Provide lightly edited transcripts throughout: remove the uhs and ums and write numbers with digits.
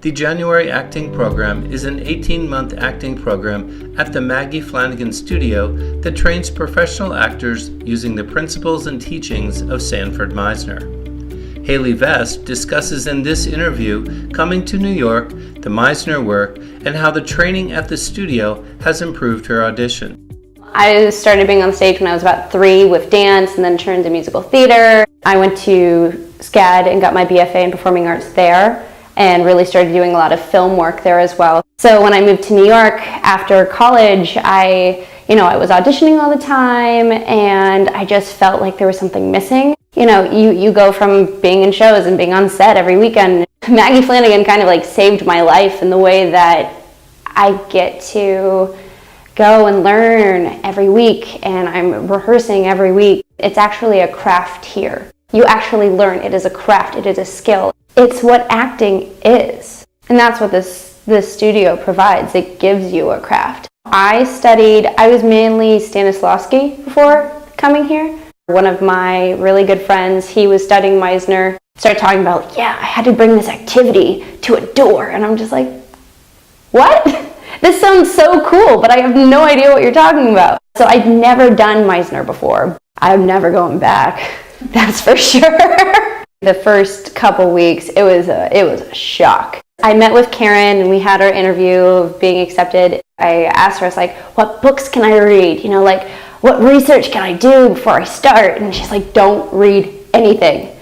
The January Acting Program is an 18-month acting program at the Maggie Flanigan Studio that trains professional actors using the principles and teachings of Sanford Meisner. Hailey discusses in this interview coming to New York, the Meisner work, and how the training at the studio has improved her audition. I started being on stage when I was about 3 with dance and then turned to musical theater. I went to SCAD and got my BFA in performing arts there and really started doing a lot of film work there as well. So when I moved to New York after college, I was auditioning all the time and I just felt like there was something missing. You go from being in shows and being on set every weekend. Maggie Flanigan kind of like saved my life in the way that I get to go and learn every week and I'm rehearsing every week. It's actually a craft here. You actually learn. It is a craft. It is a skill. It's what acting is. And that's what this studio provides. It gives you a craft. I was mainly Stanislavski before coming here. One of my really good friends, he was studying Meisner, started talking about, I had to bring this activity to a door. And I'm just like, what? This sounds so cool, but I have no idea what you're talking about. So I'd never done Meisner before. I'm never going back, that's for sure. The first couple weeks, it was a shock. I met with Karen and we had our interview of being accepted. I asked her, I was like, what books can I read? What research can I do before I start? And she's like, don't read anything.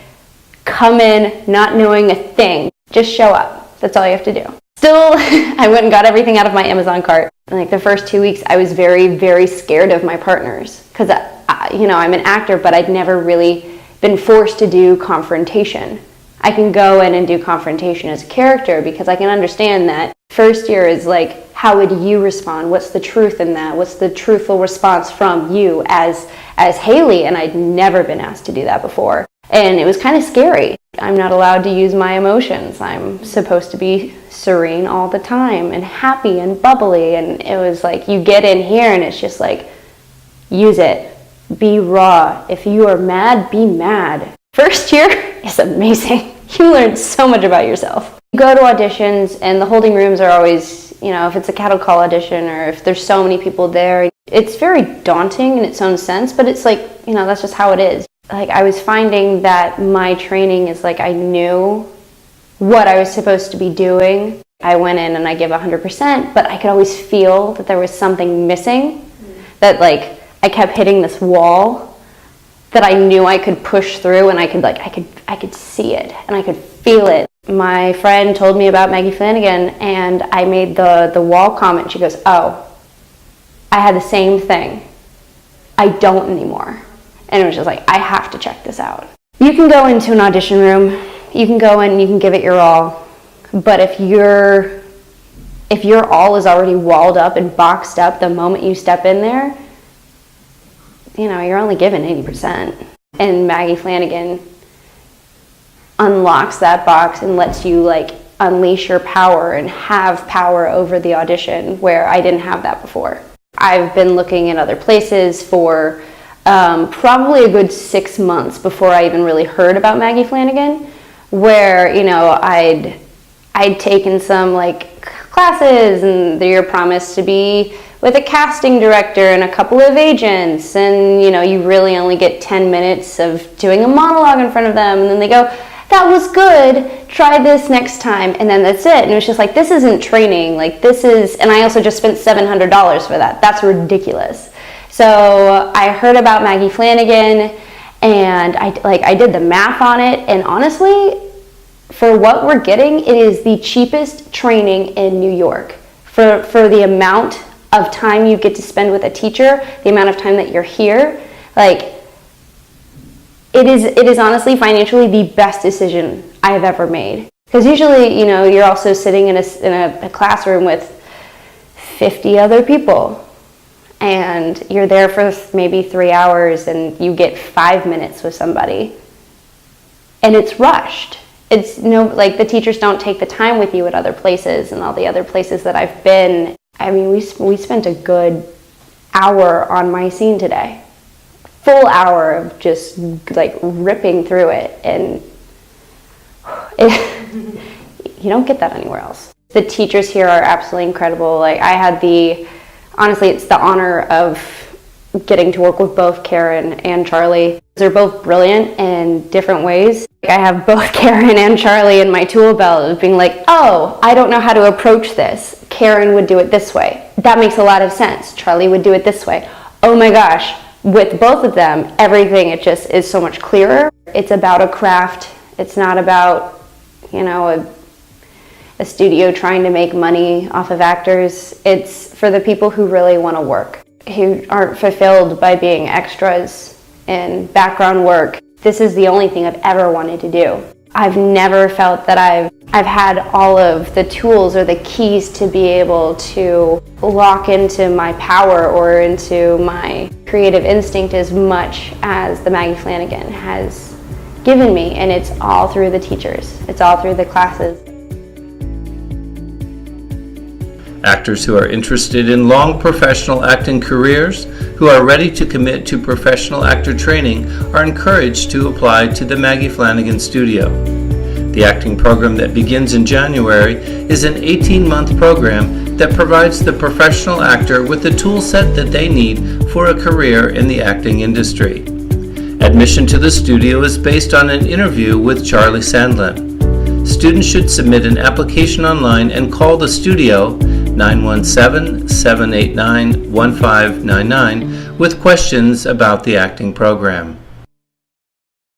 Come in not knowing a thing. Just show up. That's all you have to do. Still, I went and got everything out of my Amazon cart. And the first 2 weeks, I was very, very scared of my partners. Because, I'm an actor, but I'd never really been forced to do confrontation. I can go in and do confrontation as a character because I can understand that first year is like, how would you respond? What's the truth in that? What's the truthful response from you as Hailey? And I'd never been asked to do that before. And it was kind of scary. I'm not allowed to use my emotions. I'm supposed to be serene all the time and happy and bubbly. And it was like, you get in here and it's just like, use it. Be raw. If you are mad, be mad. First year is amazing. You learn so much about yourself. You go to auditions and the holding rooms are always, if it's a cattle call audition or if there's so many people there, it's very daunting in its own sense, but it's like, that's just how it is. I was finding that my training is like I knew what I was supposed to be doing. I went in and I give 100%, but I could always feel that there was something missing, that I kept hitting this wall that I knew I could push through, and I could see it and I could feel it. My friend told me about Maggie Flanigan and I made the wall comment. She goes, oh, I had the same thing. I don't anymore. And it was just like, I have to check this out. You can go into an audition room, you can go in and you can give it your all, but if your all is already walled up and boxed up the moment you step in there, you're only given 80%. And Maggie Flanigan unlocks that box and lets you unleash your power and have power over the audition where I didn't have that before. I've been looking at other places for probably a good 6 months before I even really heard about Maggie Flanigan, where I'd taken some classes and you're promised to be with a casting director and a couple of agents, and you really only get 10 minutes of doing a monologue in front of them, and then they go, that was good, try this next time, and then that's it. And it was just this isn't training, and I also just spent $700 for that. That's ridiculous. So I heard about Maggie Flanigan and I did the math on it, and honestly, for what we're getting, it is the cheapest training in New York. For the amount of time you get to spend with a teacher, the amount of time that you're here, it is honestly financially the best decision I have ever made. Because usually, you're also sitting in a classroom with 50 other people, and you're there for maybe 3 hours and you get 5 minutes with somebody, and it's rushed. It's the teachers don't take the time with you at other places, and all the other places that I've been. I mean, we spent a good hour on my scene today. Full hour of just ripping through it, and you don't get that anywhere else. The teachers here are absolutely incredible. Like, I had honestly, it's the honor of getting to work with both Karen and Charlie. They're both brilliant in different ways. I have both Karen and Charlie in my tool belt of being like, oh, I don't know how to approach this. Karen would do it this way. That makes a lot of sense. Charlie would do it this way. Oh my gosh, with both of them, everything, it just is so much clearer. It's about a craft. It's not about, a studio trying to make money off of actors. It's for the people who really want to work, who aren't fulfilled by being extras in background work. This is the only thing I've ever wanted to do. I've never felt that I've had all of the tools or the keys to be able to lock into my power or into my creative instinct as much as the Maggie Flanigan has given me, and it's all through the teachers. It's all through the classes. Actors who are interested in long professional acting careers, who are ready to commit to professional actor training, are encouraged to apply to the Maggie Flanigan Studio. The acting program that begins in January is an 18-month program that provides the professional actor with the tool set that they need for a career in the acting industry. Admission to the studio is based on an interview with Charlie Sandlin. Students should submit an application online and call the studio 917-789-1599 with questions about the acting program.